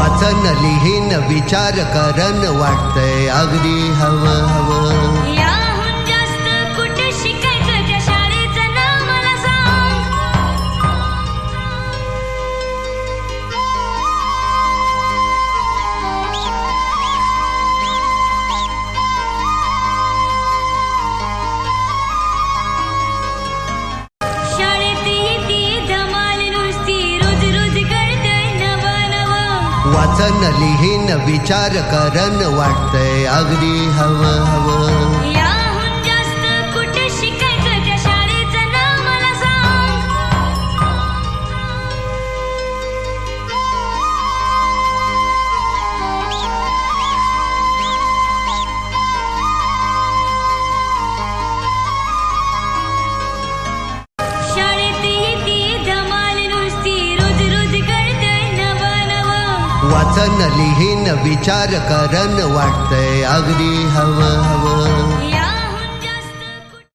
वाचन लिहीन विचार करन वाटतंय अगदी हवं हवं. याहून जास्त कुठे शिकायचं त्या शाळेचं नाव मला सांग. शाळेत येते धमाल नुसती रोज रोज कळतंय नवं नवं. वाचन लिहीन विचार करन वाटतंय अगदी हवं हवं. याहून जास्त कुठे शिकायचं त्या शाळेचं नाव मला सांग. शाळेत येते धमाल नुसती रोज रोज कळतंय नवं नवं. वाचन लिहीन विचार करन वाटतंय अगदी हवं हवं.